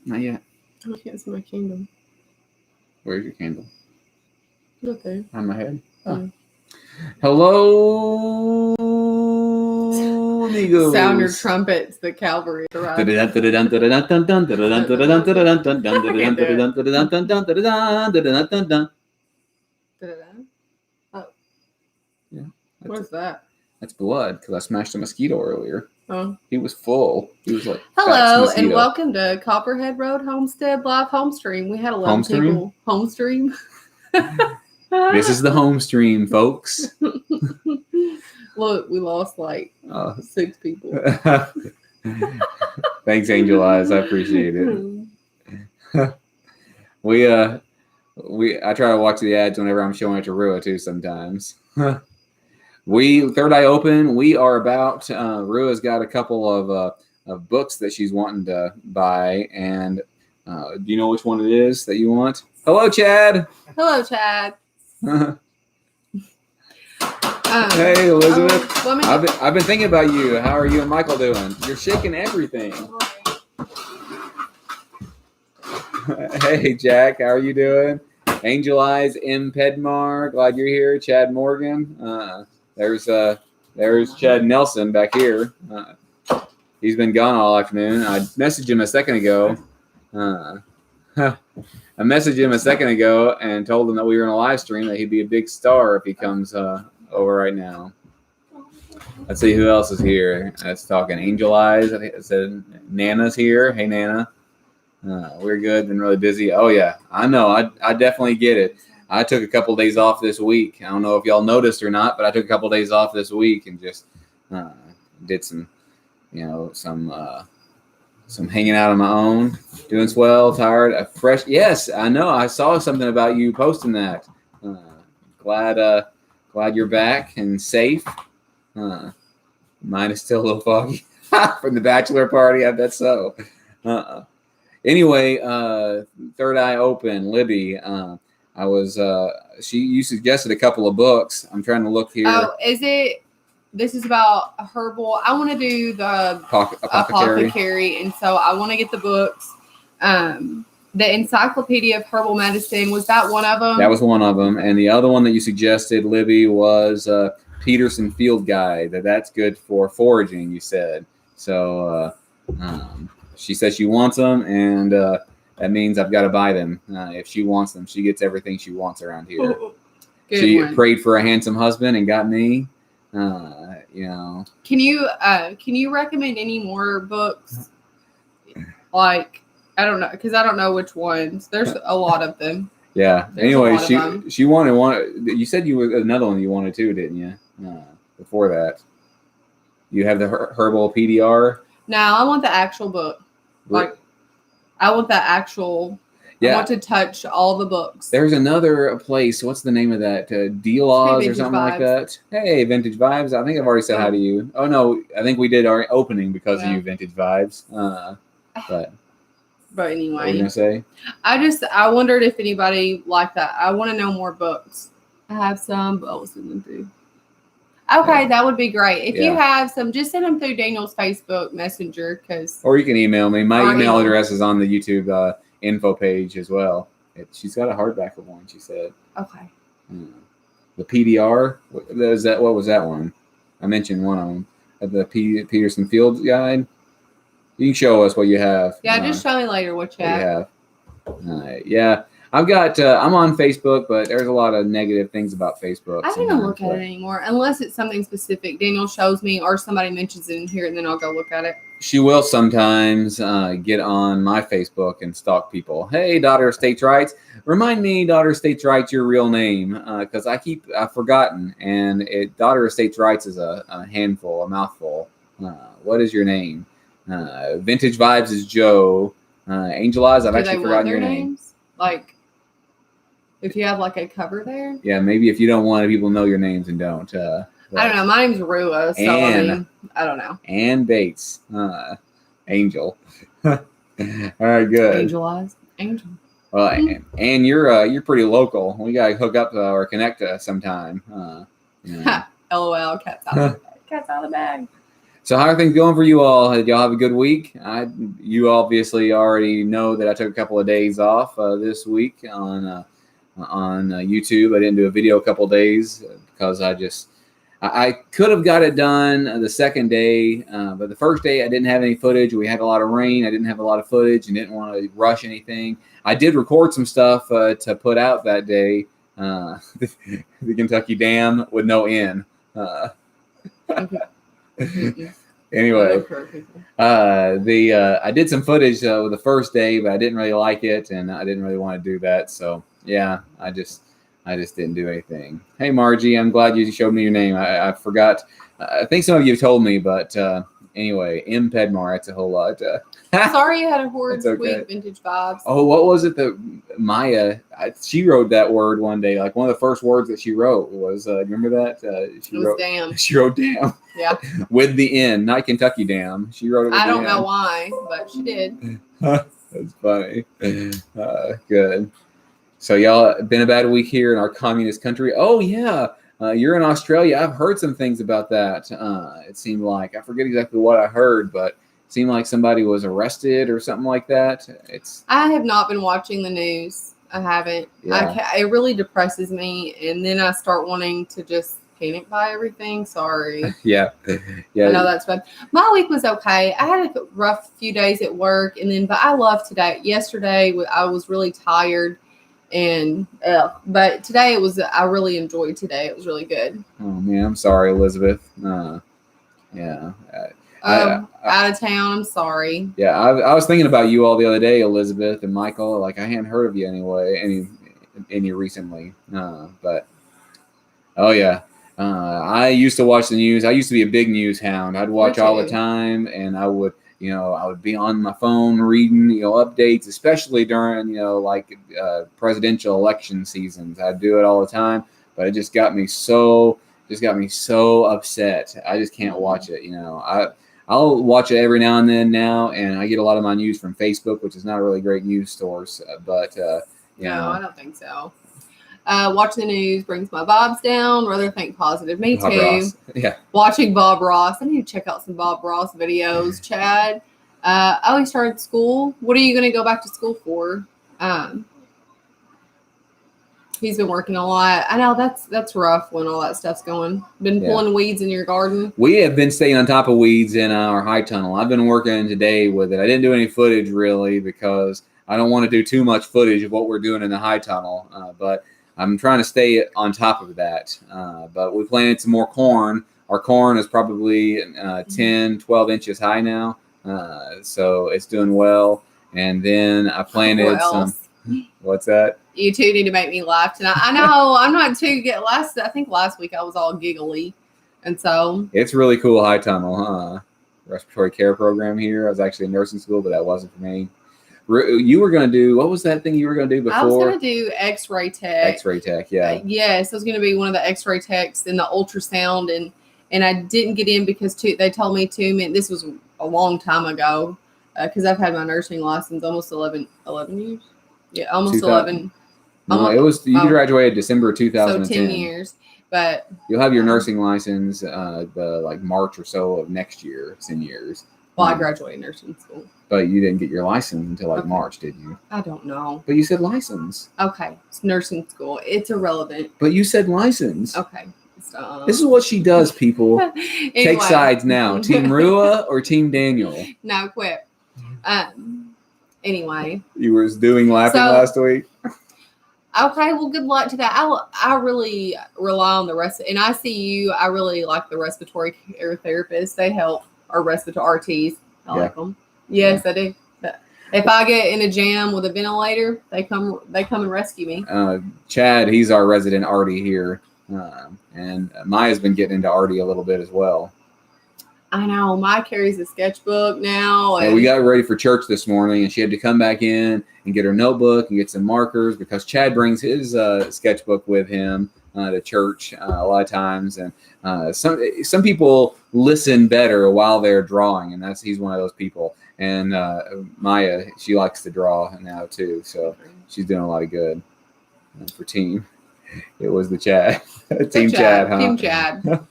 Not yet. I can't see my candle. Where's your candle? Okay. On my head. Oh. Mm. Hello, amigos. Sound your trumpets. The cavalry arrived. Oh. Yeah. What's that? That's blood because I smashed a mosquito earlier. Oh. He was full. He was like, hello and welcome to Copperhead Road Homestead live home stream. We had 11 people. Home stream. This is the home stream, folks. Look, we lost like 6 people. Thanks, Angel Eyes. I appreciate it. I try to watch the ads whenever I'm showing it to Rua too sometimes. Third Eye Open, we are about, Rua's got a couple of books that she's wanting to buy, and do you know which one it is that you want? Hello, Chad. Hello, Chad. Hey, Elizabeth. I've been thinking about you. How are you and Michael doing? You're shaking everything. Hey, Jack. How are you doing? Angel Eyes, M. Pedmar. Glad you're here. Chad Morgan. There's Chad Nelson back here. He's been gone all afternoon. I messaged him a second ago. I messaged him a second ago and told him that we were in a live stream, that he'd be a big star if he comes over right now. Let's see who else is here. That's talking Angel Eyes. I think it said Nana's here. Hey, Nana. We're good. Been really busy. Oh, yeah. I know. I definitely get it. I took a couple days off this week. I don't know if y'all noticed or not, but I took a couple days off this week and just did some hanging out on my own, doing swell, tired, fresh. Yes, I know. I saw something about you posting that. Glad you're back and safe. Mine is still a little foggy from the bachelor party. I bet so. Anyway, Third Eye Open, Libby. You suggested a couple of books. I'm trying to look here. Oh, is it? This is about a herbal. I want to do the apothecary, and so I want to get the books. The Encyclopedia of Herbal Medicine, was that one of them? That was one of them, and the other one that you suggested, Libby, was Peterson Field Guide. That's good for foraging, you said. So she says she wants them, and that means I've got to buy them. If she wants them, she gets everything she wants around here. She prayed for a handsome husband and got me. Can you recommend any more books? Like, I don't know, because I don't know which ones. There's a lot of them. Yeah. Anyway, she wanted one. You said you were another one you wanted too, didn't you? Before that, you have the herbal PDR. No, I want the actual book. Like, I want that actual. Yeah. I want to touch all the books. There's another place. What's the name of that? D-Laws or something like that. Hey, Vintage Vibes. I think I've already said hi to you. Oh, no. I think we did our opening because of you, Vintage Vibes. But anyway. What were you going to say? I wondered if anybody liked that. I want to know more books. I have some, but I'll send them through. Okay, that would be great. If you have some, just send them through Daniel's Facebook Messenger. Or you can email me. My email address is on the YouTube info page as well. She's got a hardback of one, she said. Okay. The PDR, what was that one? I mentioned one of them. The Peterson Field Guide. You can show us what you have. Yeah, just show me later what you have. Yeah. I've got, I'm on Facebook, but there's a lot of negative things about Facebook. I don't look at it anymore unless it's something specific. Daniel shows me or somebody mentions it in here, and then I'll go look at it. She will sometimes get on my Facebook and stalk people. Hey, Daughter of States' Rights. Remind me, Daughter of States' Rights, your real name, because I've forgotten. And Daughter of States' Rights is a handful, a mouthful. What is your name? Vintage Vibes is Joe. Angel Eyes, I've actually forgotten your name. Like, if you have like a cover there? Yeah, maybe if you don't want people to know your names and don't. I don't know. My name's Rua, so I don't know. Ann Bates. Angel. All right, good. Angel Eyes. Angel. Well, and you're pretty local. We gotta hook up or connect sometime. LOL. Cat's out of the bag. So how are things going for you all? Did y'all have a good week? You obviously already know that I took a couple of days off this week on YouTube. I didn't do a video a couple of days because I could have got it done the second day, but the first day I didn't have any footage. We had a lot of rain. I didn't have a lot of footage and didn't want to rush anything. I did record some stuff to put out that day. The Kentucky Dam with no N. Anyway, I did some footage with the first day, but I didn't really like it, and I didn't really want to do that. So yeah, I just didn't do anything. Hey Margie, I'm glad you showed me your name. I forgot. I think some of you have told me, but anyway, M. Pedmar. That's a whole lot. Sorry you had a horrid okay. sweet vintage vibes. Oh, what was it that Maya? She wrote that word one day. Like one of the first words that she wrote was. Remember that? She wrote damn. She wrote damn. Yeah. With the N, not Kentucky Dam. She wrote it. With I don't the know N. why, but she did. That's funny. Good. So y'all been a bad week here in our communist country. Oh yeah. You're in Australia. I've heard some things about that. It seemed like I forget exactly what I heard, but it seemed like somebody was arrested or something like that. I have not been watching the news. I haven't. Yeah. It really depresses me, and then I start wanting to just panic buy everything. Sorry. Yeah. I know that's bad. My week was okay. I had a rough few days at work, but I love today. Yesterday, I was really tired. But today I really enjoyed today. It was really good. Oh man, I'm sorry, Elizabeth. Yeah. Out of town. I'm sorry. Yeah, I was thinking about you all the other day, Elizabeth and Michael. Like I hadn't heard of you anyway, any recently. But oh yeah, I used to watch the news. I used to be a big news hound. I'd watch all the time, and I would be on my phone reading, updates, especially during, presidential election seasons. I'd do it all the time, but it just got me so upset. I just can't watch it. I'll watch it every now and then now, and I get a lot of my news from Facebook, which is not a really great news source, but no, I don't think so. Watching the news brings my vibes down. Rather think positive. Me Bob too. Ross. Yeah. Watching Bob Ross. I need to check out some Bob Ross videos. Chad. He started school. What are you going to go back to school for? He's been working a lot. I know that's rough when all that stuff's going. Been pulling weeds in your garden. We have been staying on top of weeds in our high tunnel. I've been working today with it. I didn't do any footage really because I don't want to do too much footage of what we're doing in the high tunnel. But I'm trying to stay on top of that. But we planted some more corn. Our corn is probably 10, 12 inches high now. So it's doing well. And then I planted some. What's that? You two need to make me laugh tonight. I know I'm not too good. I think last week I was all giggly. And so. It's really cool high tunnel, huh? Respiratory care program here. I was actually in nursing school, but that wasn't for me. You were going to do, what was that thing you were going to do before? I was going to do X-ray tech. X-ray tech, yeah. Yes, I was going to be one of the X-ray techs in the ultrasound, and I didn't get in because they told me to. This was a long time ago because I've had my nursing license almost 11 years. Yeah, almost 11. No, it was, you graduated December 2010. So 10 years. But you'll have your nursing license March or so of next year, 10 years. Well, I graduated nursing school. But you didn't get your license until March, did you? I don't know. But you said license. Okay. It's nursing school. It's irrelevant. But you said license. Okay. This is what she does, people. Anyway. Take sides now. Team Rua or Team Daniel? No, quit. Anyway. You were doing laughing last week? Okay, well, good luck to that. I really rely on the rest. In ICU, I really like the respiratory care therapists. They help our respiratory RTs. I like them. Yes, I do. If I get in a jam with a ventilator, they come and rescue me. Chad, he's our resident RT here. And Maya's been getting into RT a little bit as well. I know. Maya carries a sketchbook now. And we got ready for church this morning, and she had to come back in and get her notebook and get some markers because Chad brings his sketchbook with him to church a lot of times. And some people listen better while they're drawing, and he's one of those people. And Maya, she likes to draw now too, so she's doing a lot of good for team. It was the Chad. Team Chad, huh? Team Chad.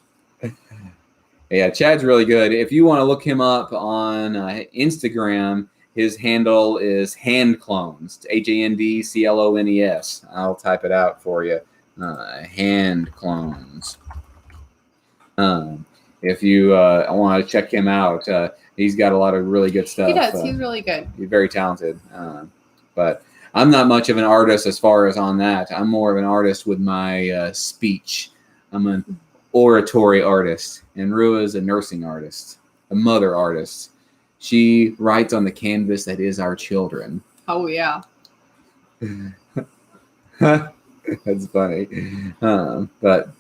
Yeah, Chad's really good. If you want to look him up on Instagram, his handle is handclones. HANDCLONES. I'll type it out for you. Handclones. If you want to check him out, he's got a lot of really good stuff. He does. He's really good. He's very talented. But I'm not much of an artist as far as on that. I'm more of an artist with my speech. I'm an oratory artist, and Rua is a nursing artist, a mother artist. She writes on the canvas that is our children. Oh, yeah. That's funny. But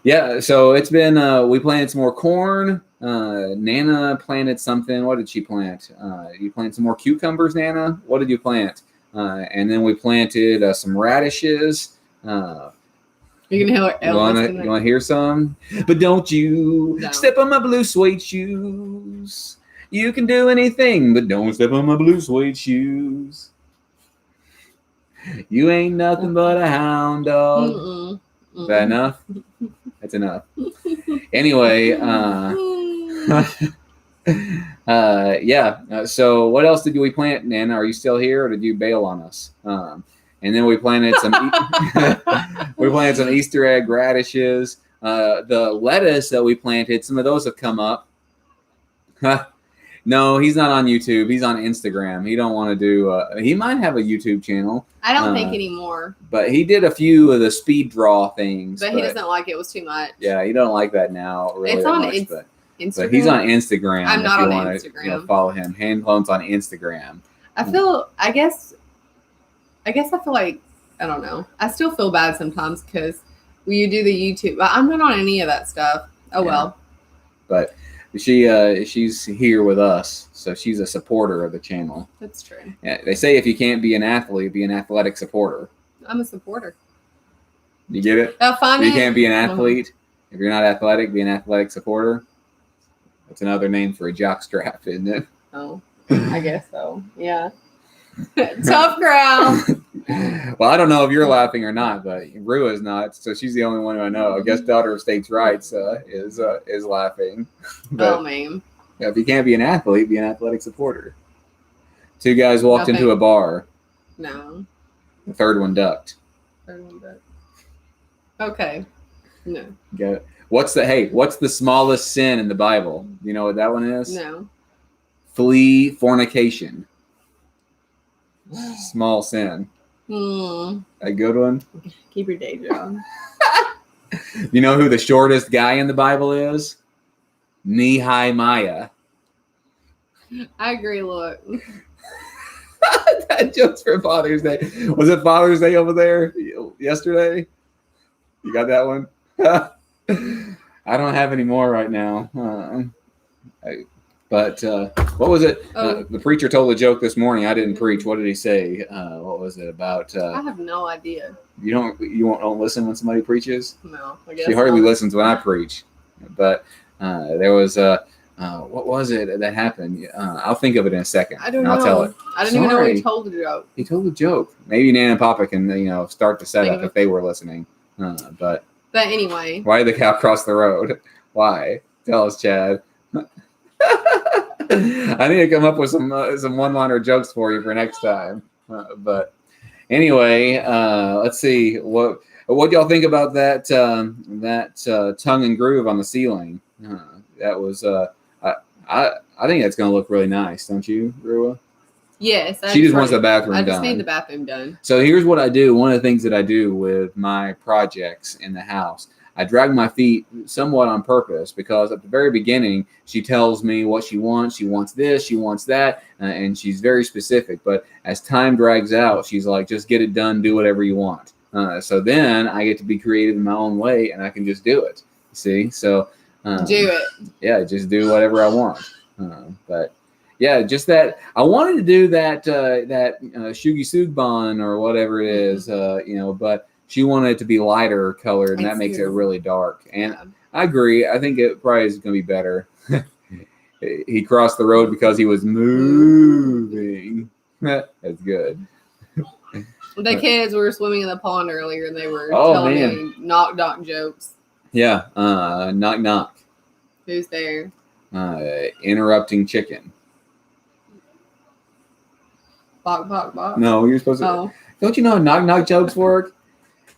yeah, so it's been, we planted some more corn. Nana planted something. What did she plant? You planted some more cucumbers, Nana? What did you plant? And then we planted some radishes. You can hear you want to hear some? But don't you step on my blue suede shoes. You can do anything, but don't step on my blue suede shoes. You ain't nothing but a hound dog. Is that enough? That's enough. Anyway, yeah. So what else did we plant, Nana? Are you still here, or did you bail on us? And then we planted some. We planted some Easter egg radishes. The lettuce that we planted, some of those have come up. No, he's not on YouTube. He's on Instagram. He don't want to do. He might have a YouTube channel. I don't think anymore. But he did a few of the speed draw things. But he doesn't like it. It was too much. Yeah, he don't like that now. Really it's on much, Instagram. But he's on Instagram. I'm not on Instagram. Follow him. Hand clones on Instagram. I guess I feel like, I don't know. I still feel bad sometimes because when you do the YouTube, I'm not on any of that stuff. Oh, yeah. Well. But she's here with us, so she's a supporter of the channel. That's true. Yeah, they say if you can't be an athlete, be an athletic supporter. I'm a supporter. You get it? You can't be an athlete. If you're not athletic, be an athletic supporter. That's another name for a jockstrap, isn't it? Oh, I guess so. Yeah. Tough crowd. Well, I don't know if you're laughing or not, but Rua's not, so she's the only one who I know. I guess daughter of states' rights is laughing. But, man. Yeah, if you can't be an athlete, be an athletic supporter. Two guys walked into a bar. No. The third one ducked. Okay. No. Get it? What's the smallest sin in the Bible? Do you know what that one is? No. Flee fornication. Small sin. A good one? Keep your day job. You know who the shortest guy in the Bible is? Nehemiah. I agree, look. That joke's for Father's Day. Was it Father's Day over there yesterday? You got that one? I don't have any more right now. But what was it? The preacher told a joke this morning. I didn't preach. What did he say? What was it about? I have no idea. You don't listen when somebody preaches? No, I guess she hardly listens when I preach. But there was what was it that happened? I'll think of it in a second. I don't know. I'll tell it. I didn't even know he told the joke. He told the joke. Maybe Nan and Papa can start the setup if they were listening. But anyway, why did the cow cross the road? Why? Tell us, Chad. I need to come up with some one-liner jokes for you for next time. But anyway, let's see what y'all think about that tongue and groove on the ceiling. That was I think that's going to look really nice, don't you, Rua? Yes. She just wants the bathroom done. I just need the bathroom done. So here's what I do. One of the things that I do with my projects in the house, I drag my feet somewhat on purpose because at the very beginning, she tells me what she wants. She wants this, she wants that, and she's very specific. But as time drags out, she's like, just get it done, do whatever you want. So then I get to be creative in my own way, and I can just do it. See? So do it. Yeah, just do whatever I want. But yeah, just that. I wanted to do that Shugi Sugban or whatever it is, but she wanted it to be lighter colored, and that makes it really dark. And I agree. I think it probably is going to be better. He crossed the road because he was moving. That's good. The kids were swimming in the pond earlier, and they were telling me knock jokes. Yeah, knock knock. Who's there? Interrupting chicken. Bok, bok, bok. No, you're supposed to. Oh. Don't you know how knock jokes work?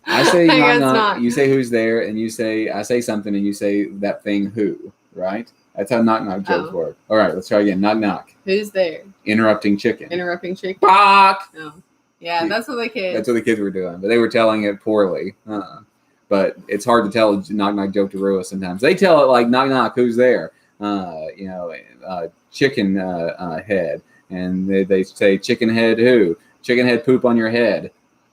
I say I guess knock. not. You say who's there, and I say something, and you say that thing who. Right? That's how knock jokes work. All right, let's try again. Knock. Who's there? Interrupting chicken. Interrupting chicken. Bok. Oh. Yeah, that's what the kids. That's what the kids were doing, but they were telling it poorly. But it's hard to tell a knock joke to Rua sometimes. They tell it like knock, who's there? Chicken head, and they say chicken head who? Chicken head poop on your head.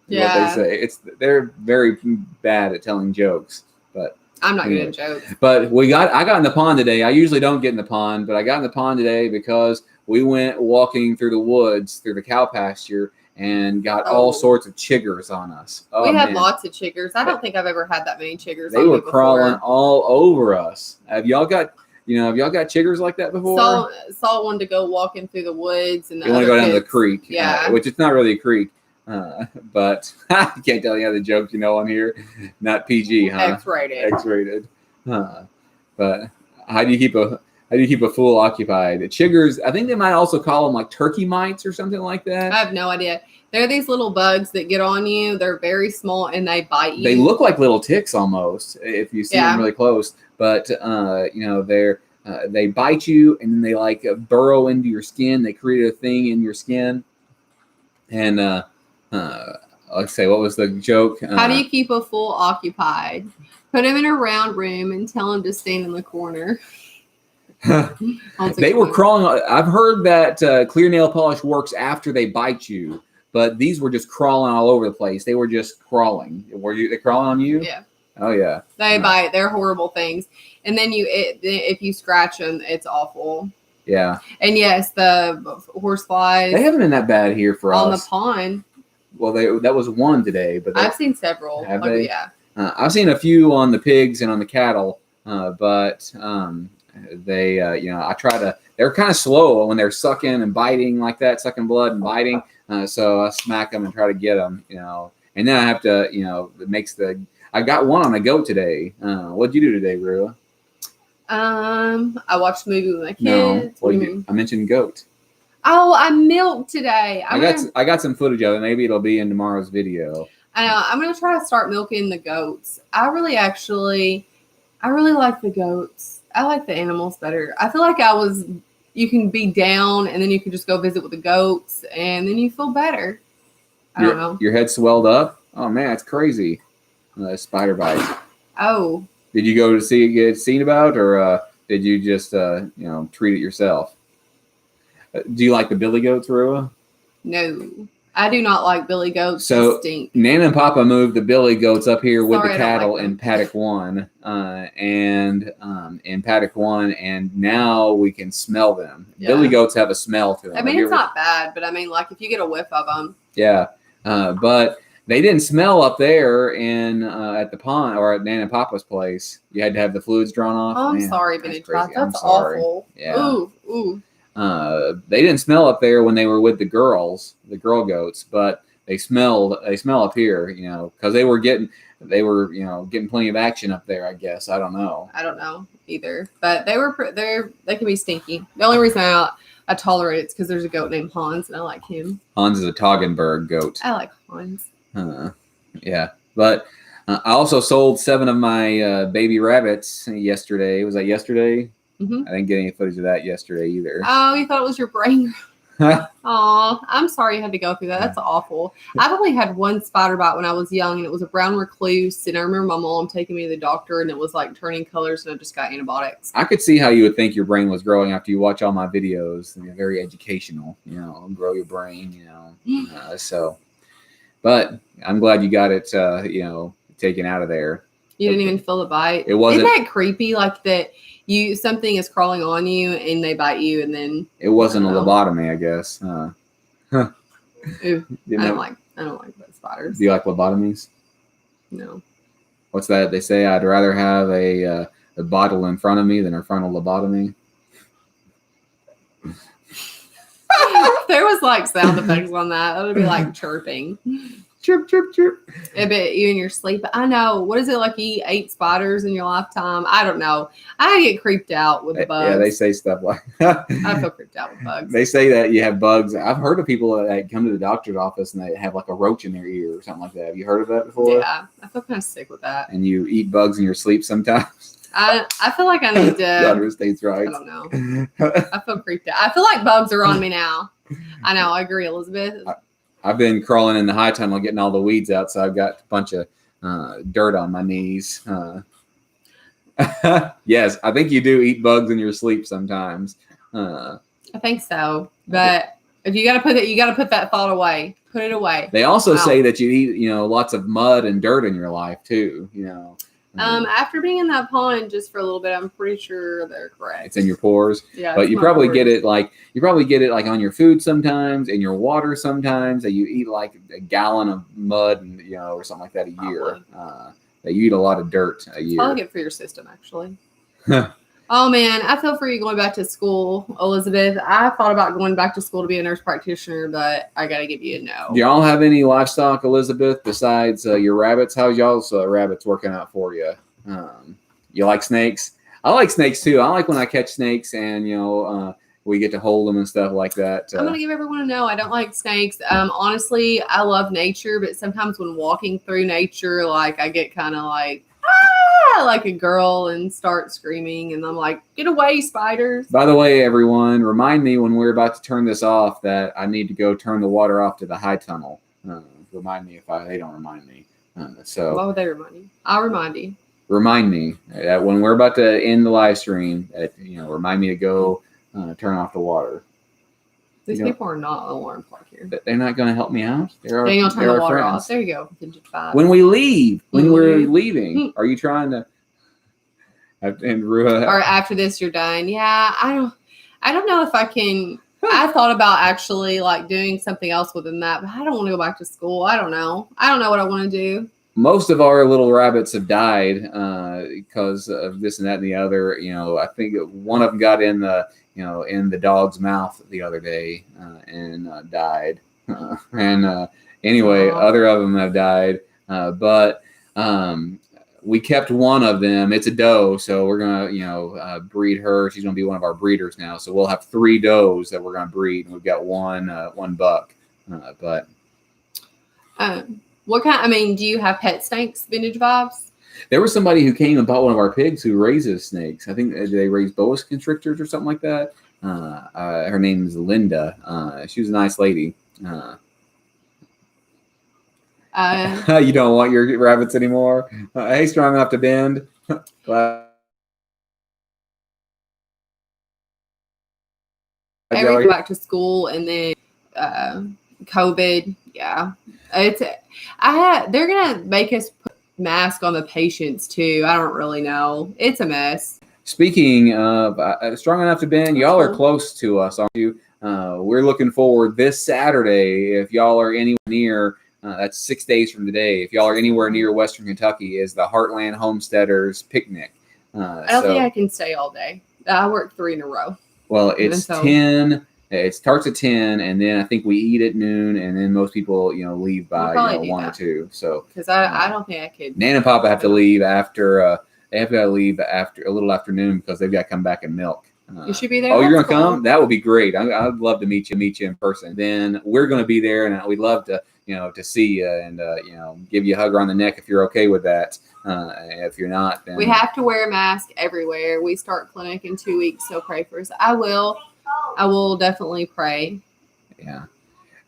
Yeah, what they say. They're very bad at telling jokes, but I'm not good at jokes. But I got in the pond today. I usually don't get in the pond, but I got in the pond today because we went walking through the woods, through the cow pasture, and got all sorts of chiggers on us. We had lots of chiggers. I don't think I've ever had that many chiggers. They were crawling all over us. Have y'all got chiggers like that before? Saw one to go walking through the woods, and you want to go down to the creek, yeah, which it's not really a creek, but I can't tell you other jokes on here. Not PG, huh? X-rated. But how do you keep a fool occupied? The chiggers, I think they might also call them like turkey mites or something like that. I have no idea. They're these little bugs that get on you. They're very small and they bite you. They look like little ticks almost if you see them really close. But they bite you and then they like burrow into your skin. They create a thing in your skin. And let's say, what was the joke? How do you keep a fool occupied? Put him in a round room and tell him to stand in the corner. They were crawling. I've heard that clear nail polish works after they bite you, but these were just crawling all over the place. They were just crawling. They crawling on you? Yeah. Oh yeah. They bite. They're horrible things. And then if you scratch them, it's awful. Yeah. And yes, the horseflies. They haven't been that bad here for us on the pond. Well, that was one today, but I've seen several. Have they? Yeah. I've seen a few on the pigs and on the cattle, but they, I try to. They're kind of slow when they're sucking and biting like that, sucking blood and biting. So I smack them and try to get them, And then I have to, it makes the. I got one on a goat today. What'd you do today, Rua? I watched a movie with my kids. No, what do you mean? I mentioned goat. Oh, I milked today. I got some footage of it. Maybe it'll be in tomorrow's video. I know. I'm gonna try to start milking the goats. I really like the goats. I like the animals better. I feel like you can be down and then you can just go visit with the goats and then you feel better. I don't know. Your head swelled up? Oh man, it's crazy. Spider bite. Oh. Did you go to get seen about, or did you just treat it yourself? Do you like the billy goats, Rua? No, I do not like billy goats. So Nana and Papa moved the billy goats up here with the cattle in paddock 1, and in paddock 1, and now we can smell them. Yeah. Billy goats have a smell to them. I mean, it's not bad, but I mean, like if you get a whiff of them. Yeah, but they didn't smell up there at the pond or at Nana and Papa's place. You had to have the fluids drawn off. Oh, I'm sorry, Benny. That's awful. Yeah. Ooh. They didn't smell up there when they were with the girl goats, but they smell up here, because they were getting plenty of action up there, I guess. I don't know either, but they can be stinky. The only reason I tolerate it's because there's a goat named Hans and I like him. Hans is a Toggenburg goat. I like Hans. Yeah, but I also sold 7 of my baby rabbits yesterday. Was that yesterday? Mm-hmm. I didn't get any footage of that yesterday either. Oh, you thought it was your brain? Aw, I'm sorry you had to go through that. That's awful. I've only had one spider bite when I was young, and it was a brown recluse. And I remember my mom taking me to the doctor, and it was like turning colors, and I just got antibiotics. I could see how you would think your brain was growing after you watch all my videos. They're very educational, grow your brain, so. But I'm glad you got it, taken out of there. You didn't even feel the bite. It wasn't. Isn't that creepy? Like that. Something is crawling on you and they bite you and then it wasn't a lobotomy, I guess. Ooh, I don't like those spiders. Do you like lobotomies? No. What's that? They say I'd rather have a bottle in front of me than a frontal lobotomy. There was like sound effects on that. It would be like chirping. chirp, chirp, chirp. I bet you in your sleep. I know. What is it like? You eat 8 spiders in your lifetime? I don't know. I get creeped out with the bugs. Yeah, they say stuff like I feel creeped out with bugs. They say that you have bugs. I've heard of people that come to the doctor's office and they have like a roach in their ear or something like that. Have you heard of that before? Yeah, I feel kind of sick with that. And you eat bugs in your sleep sometimes. I feel like I need to. Daughter states right. I don't know. I feel creeped out. I feel like bugs are on me now. I know. I agree, Elizabeth. I've been crawling in the high tunnel getting all the weeds out, so I've got a bunch of dirt on my knees. Yes, I think you do eat bugs in your sleep sometimes. I think so, but if you got to put it, you got to put that thought away. Put it away. They also say that you eat, lots of mud and dirt in your life too. After being in that pond just for a little bit, I'm pretty sure they're correct. It's in your pores. Yeah, but you probably get it like on your food sometimes, in your water sometimes. That you eat like a gallon of mud and or something like that a year. That you eat a lot of dirt a year. Probably good for your system, actually. Oh man, I feel for you going back to school, Elizabeth. I thought about going back to school to be a nurse practitioner, but I got to give you a no. Do y'all have any livestock, Elizabeth, besides your rabbits? How's y'all's rabbits working out for you? You like snakes? I like snakes too. I like when I catch snakes and we get to hold them and stuff like that. I'm gonna give everyone a no. I don't like snakes. Honestly, I love nature, but sometimes when walking through nature, like I get kind of like a girl and start screaming, and I'm like, get away, spiders. By the way, everyone, remind me when we're about to turn this off that I need to go turn the water off to the high tunnel. Remind me if they don't remind me. So why would they remind you? I'll remind you. Remind me that when we're about to end the live stream, remind me to go turn off the water. These people are not alarm clock here. They're not going to help me out. Daniel, turn the water off. There you go. When we leave, when we're leaving, are you trying to? Or after this, you're done. Yeah, I don't know if I can. I thought about actually like doing something else within that, but I don't want to go back to school. I don't know what I want to do. Most of our little rabbits have died because of this and that and the other. I think one of them got in the dog's mouth the other day and died. Anyway, other of them have died. But we kept one of them. It's a doe, so we're gonna breed her. She's gonna be one of our breeders now. So we'll have 3 does that we're gonna breed, and we've got one buck. What kind? I mean, do you have pet snakes, vintage vibes? There was somebody who came and bought one of our pigs who raises snakes. I think they raise boa constrictors or something like that. Her name is Linda. She was a nice lady. You don't want your rabbits anymore? Hey, strong enough to bend. Everything back to school, and then COVID. Yeah, they're gonna make us put masks on the patients too. I don't really know. It's a mess. Speaking of strong enough to bend, y'all are close to us, aren't you? We're looking forward this Saturday. If y'all are anywhere near, that's 6 days from today. If y'all are anywhere near Western Kentucky, is the Heartland Homesteaders picnic. I don't think I can stay all day. I work 3 in a row. Well, it's 10. It starts at 10, and then I think we eat at noon, and then most people, leave by 1 or 2. So because I don't think I could. Nan and Papa have to leave after. They have got to leave after a little afternoon because they've got to come back and milk. You should be there. Oh, you're gonna come? That would be great. I'd love to meet you in person. Then we're gonna be there, and we'd love to, to see you and give you a hug around the neck if you're okay with that. If you're not, then we have to wear a mask everywhere. We start clinic in 2 weeks, so pray for us. I will definitely pray. Yeah.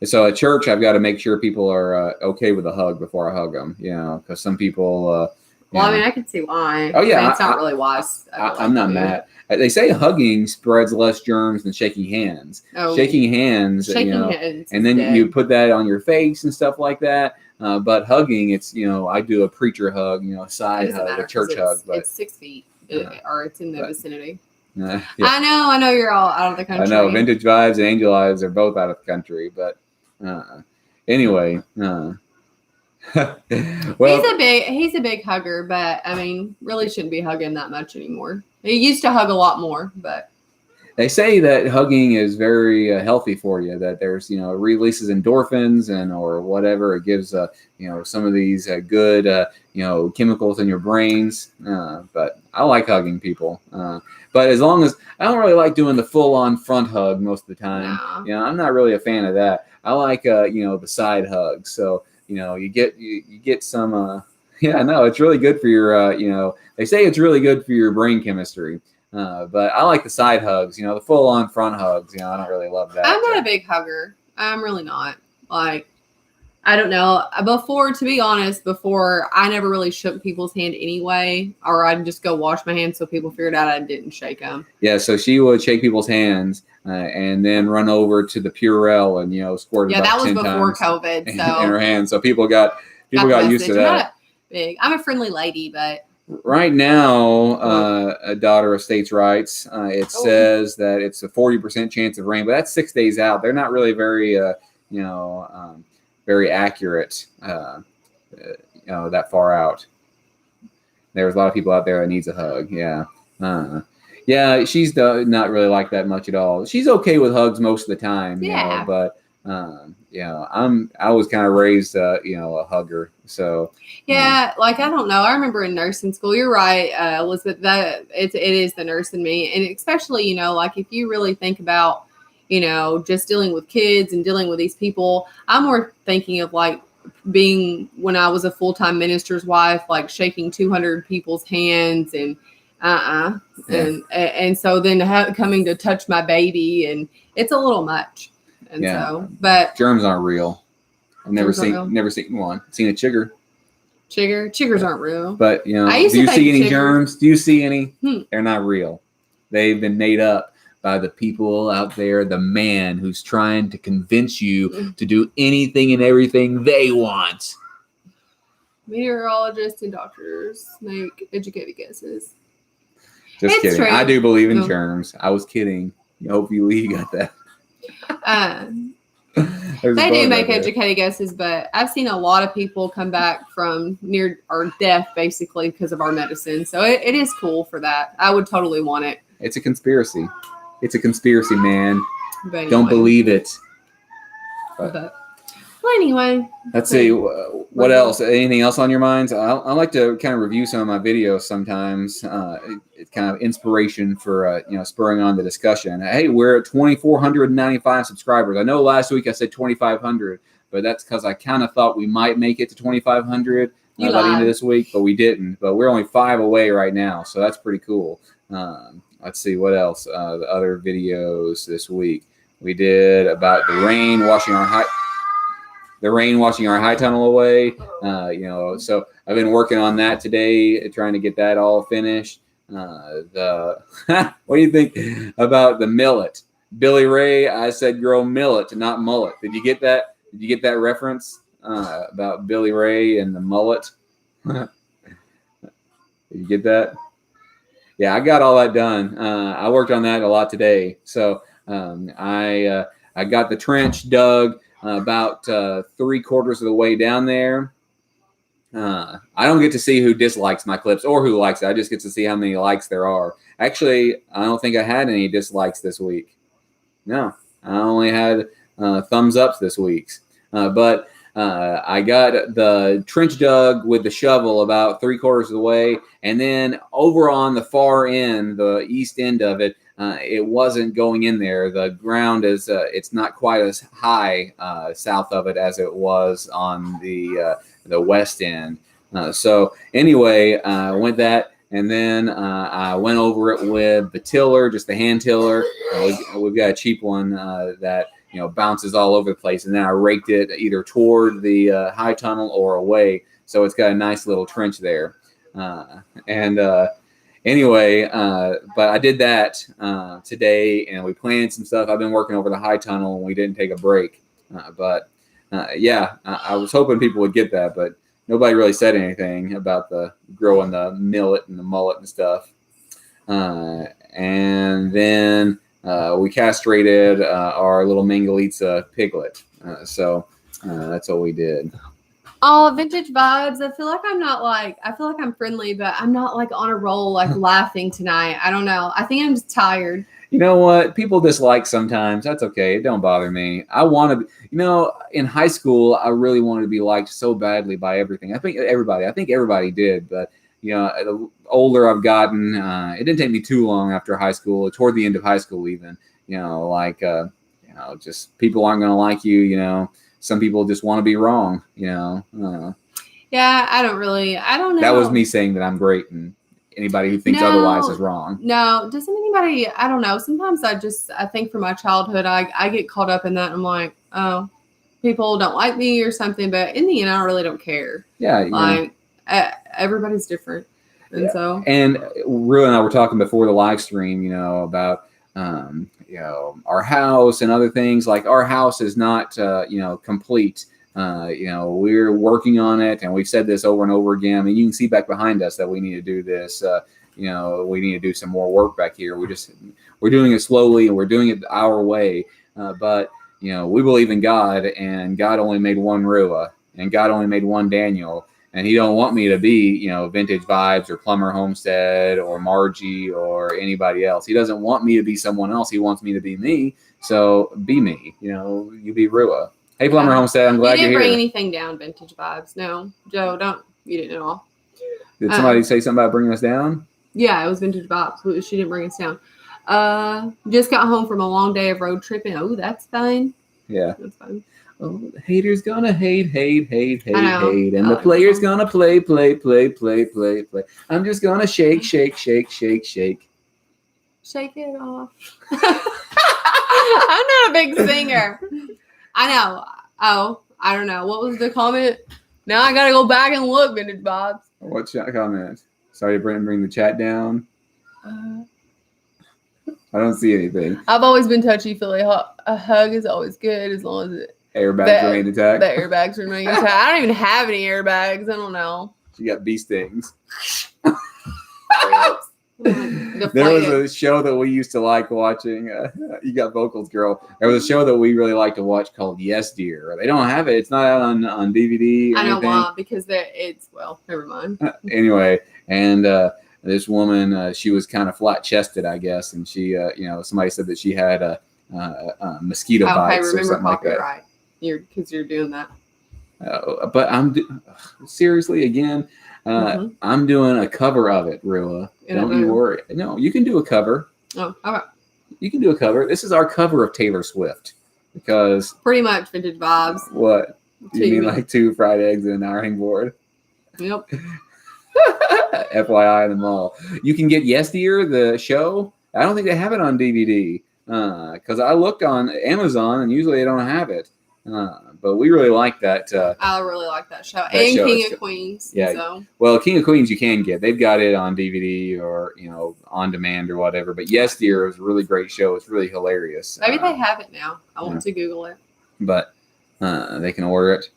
So at church, I've got to make sure people are okay with a hug before I hug them. Because some people. I mean, I can see why. Oh yeah, it's not really wise. I'm not mad. They say hugging spreads less germs than shaking hands. Oh, shaking hands, hands, and then you put that on your face and stuff like that. But hugging, it's I do a preacher hug, a side hug, a church hug. But it's 6 feet, or it's in the vicinity. Yeah. I know you're all out of the country. I know Vintage Vibes and Angel Eyes are both out of the country, but anyway. Well, he's a big hugger, but I mean, really shouldn't be hugging that much anymore. He used to hug a lot more, but They say that hugging is very healthy for you. That there's, it releases endorphins or whatever. It gives, some of these good, chemicals in your brains. But I like hugging people. But as long as I don't really like doing the full-on front hug most of the time. No. I'm not really a fan of that. I like, the side hug. So, you get some. Yeah, no, it's really good for your. They say it's really good for your brain chemistry. But I like the side hugs, the full-on front hugs. I don't really love that. I'm not a big hugger. I'm really not. Like, I don't know. To be honest, I never really shook people's hand anyway, or I'd just go wash my hands so people figured out I didn't shake them. Yeah, so she would shake people's hands and then run over to the Purell and squirt about 10 times. Yeah, that was before COVID. So in her hand, so people got used to that. I'm not big. I'm a friendly lady, but. Right now, a daughter of states' rights, it says that it's a 40% chance of rain, but that's 6 days out. They're not really very, very accurate, that far out. There's a lot of people out there that needs a hug. Yeah. Yeah, she's not really like that much at all. She's okay with hugs most of the time, but I was kind of raised, a hugger. So yeah, like I don't know. I remember in nursing school. You're right, Elizabeth. That it is the nurse in me, and especially like if you really think about just dealing with kids and dealing with these people, I'm more thinking of like being when I was a full-time minister's wife, like shaking 200 people's hands and and so then coming to touch my baby, and it's a little much. And but germs aren't real. I've never seen one. Seen a chigger. Chiggers aren't real. But do you see any germs? Do you see any? They're not real. They've been made up by the people out there, the man who's trying to convince you to do anything and everything they want. Meteorologists and doctors make educated guesses. Just kidding. True. I do believe in germs. I was kidding. Hopefully you got that. They do make educated guesses, but I've seen a lot of people come back from near or death basically because of our medicine. So it is cool for that. I would totally want it. It's a conspiracy. It's a conspiracy, man. Anyway. Don't believe it. Well, anyway. Let's see. What else? Anything else on your minds? I like to kind of review some of my videos sometimes. It's kind of inspiration for, spurring on the discussion. Hey, we're at 2,495 subscribers. I know last week I said 2,500, but that's because I kind of thought we might make it to 2,500 by the end of this week, but we didn't. But we're only 5 away right now, so that's pretty cool. Let's see what else. The other videos this week we did about the rain washing our high tunnel away. So I've been working on that today, trying to get that all finished. What do you think about the millet? Billy Ray, I said grow millet, not mullet. Did you get that? Did you get that reference about Billy Ray and the mullet? Did you get that? Yeah, I got all that done. I worked on that a lot today. So I got the trench dug about 3/4 of the way down there. I don't get to see who dislikes my clips or who likes it. I just get to see how many likes there are. Actually, I don't think I had any dislikes this week. No, I only had thumbs ups this week. But I got the trench dug with the shovel about 3/4 of the way. And then over on the far end, the east end of it, it wasn't going in there. The ground is it's not quite as high south of it as it was on the west end. So anyway, I went that, and then I went over it with the tiller, just the hand tiller. We've got a cheap one that bounces all over the place, and then I raked it either toward the high tunnel or away. So it's got a nice little trench there. Anyway, but I did that today, and we planted some stuff. I've been working over the high tunnel, and we didn't take a break. I was hoping people would get that, but nobody really said anything about the growing the millet and the mullet and stuff. And then we castrated our little Mangalitsa piglet. So that's what we did. Oh, vintage vibes. I feel like I'm friendly, but I'm not like on a roll, like laughing tonight. I don't know. I think I'm just tired. You know what? People dislike sometimes. That's okay. It don't bother me. I want to, in high school, I really wanted to be liked so badly by everything. I think everybody did. But, the older I've gotten, it didn't take me too long after high school, toward the end of high school even, just people aren't going to like you, some people just want to be wrong, Yeah, I don't know. That was me saying that I'm great, and anybody who thinks otherwise is wrong. No, doesn't anybody, I don't know. Sometimes I think from my childhood, I get caught up in that. And I'm like, oh, people don't like me or something. But in the end, I really don't care. Yeah. Everybody's different. And so. And Rue and I were talking before the live stream, about, our house and other things. Like our house is not, complete. We're working on it, and we've said this over and over again. I mean, you can see back behind us that we need to do this. We need to do some more work back here. We're doing it slowly, and we're doing it our way. But we believe in God, and God only made one Rua, and God only made one Daniel, and He don't want me to be, Vintage Vibes or Plumber Homestead or Margie or anybody else. He doesn't want me to be someone else. He wants me to be me. So be me. You be Rua. Hey, Plumber Homestead, I'm glad you're here. You didn't bring anything down, Vintage Vibes. No, Joe, you didn't at all. Did somebody say something about bringing us down? Yeah, it was Vintage Vibes. She didn't bring us down. Just got home from a long day of road tripping. Oh, that's fine. Yeah. That's fine. Oh, the haters gonna hate. And the player's gonna play. I'm just gonna shake. Shake it off. I'm not a big singer. I know. Oh, I don't know. What was the comment? Now I gotta go back and look, Vintage Vibes. What's that comment? Sorry to bring the chat down. I don't see anything. I've always been touchy-feely. A hug is always good as long as airbags remain intact. The airbags remain intact. I don't even have any airbags. I don't know. You got bee stings. There was a show that we used to like watching. You got vocals, girl. There was a show that we really like to watch called Yes Dear. They don't have it. It's not out on DVD. I know why, because never mind. Anyway, and this woman, she was kind of flat chested, I guess, and she, somebody said that she had mosquito bites or something like that. Right, because you're doing that. But seriously again. I'm doing a cover of it, Rilla. Don't you worry. No, you can do a cover. Oh, all right. You can do a cover. This is our cover of Taylor Swift. Because pretty much Vintage Vibes. What? You mean like 2 fried eggs and an ironing board? Yep. FYI in the mall. You can get Yes Dear, the show. I don't think they have it on DVD. Because I looked on Amazon and usually they don't have it. But we really like that. I really like that show. And King of Queens. Yeah. So. Well, King of Queens you can get. They've got it on DVD or, on demand or whatever. But Yes Dear is a really great show. It's really hilarious. Maybe they have it now. I want to Google it. But they can order it.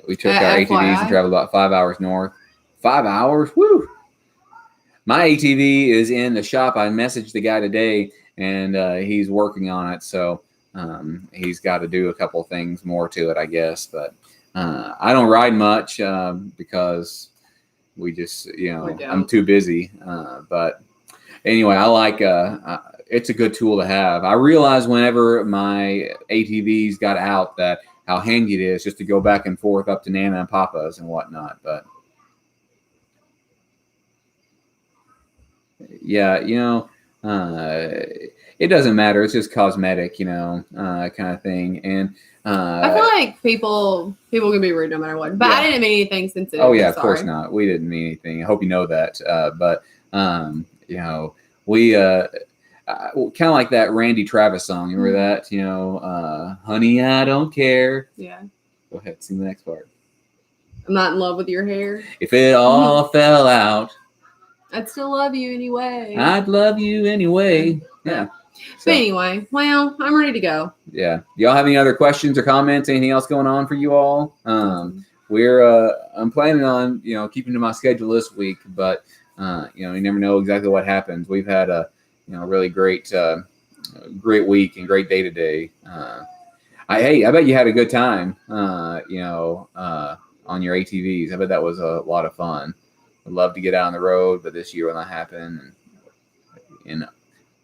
We took our ATVs and traveled about 5 hours north. 5 hours? Woo! My ATV is in the shop. I messaged the guy today, and he's working on it. So he's got to do a couple of things more to it, I guess. But I don't ride much because we just, I'm too busy. But anyway, I like it's a good tool to have. I realized whenever my ATVs got out that how handy it is just to go back and forth up to Nana and Papa's and whatnot. But yeah, it doesn't matter. It's just cosmetic, kind of thing. And I feel like people can be rude no matter what. But yeah. I didn't mean anything sensitive. Oh yeah, of course not. We didn't mean anything. I hope you know that. But we kind of like that Randy Travis song. You remember that? Honey, I don't care. Yeah. Go ahead, sing the next part. I'm not in love with your hair. If it all fell out, I'd still love you anyway. I'd love you anyway. Yeah. So, but anyway, well, I'm ready to go. Yeah. Do y'all have any other questions or comments? Anything else going on for you all? I'm planning on, keeping to my schedule this week, but you never know exactly what happens. We've had a, really great week and great day today. I bet you had a good time. on your ATVs. I bet that was a lot of fun. I'd love to get out on the road, but this year will not happen. And in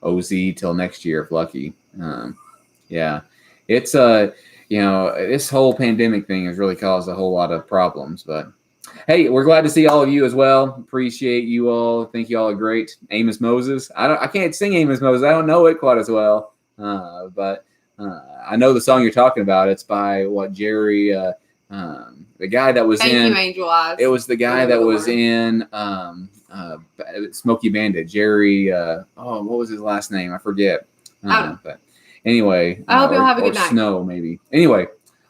OZ till next year if lucky. Yeah, it's this whole pandemic thing has really caused a whole lot of problems, but hey, we're glad to see all of you as well. Appreciate you all. Think you all are great. Amos Moses. I can't sing Amos Moses. I don't know it quite as well, but I know the song you're talking about. It's by Jerry, the guy that was Thank in you, Angel Eyes. It was the guy that was in Smokey Bandit. Jerry. What was his last name? I forget. But anyway, I hope you'll have a good or night. Snow maybe. Anyway,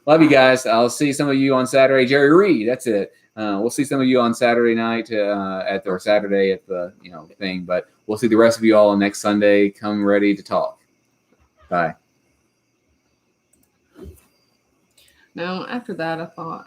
love you guys. I'll see some of you on Saturday. Jerry Reed. That's it. We'll see some of you on Saturday night Saturday at the thing. But we'll see the rest of you all next Sunday. Come ready to talk. Bye. No, after that, I thought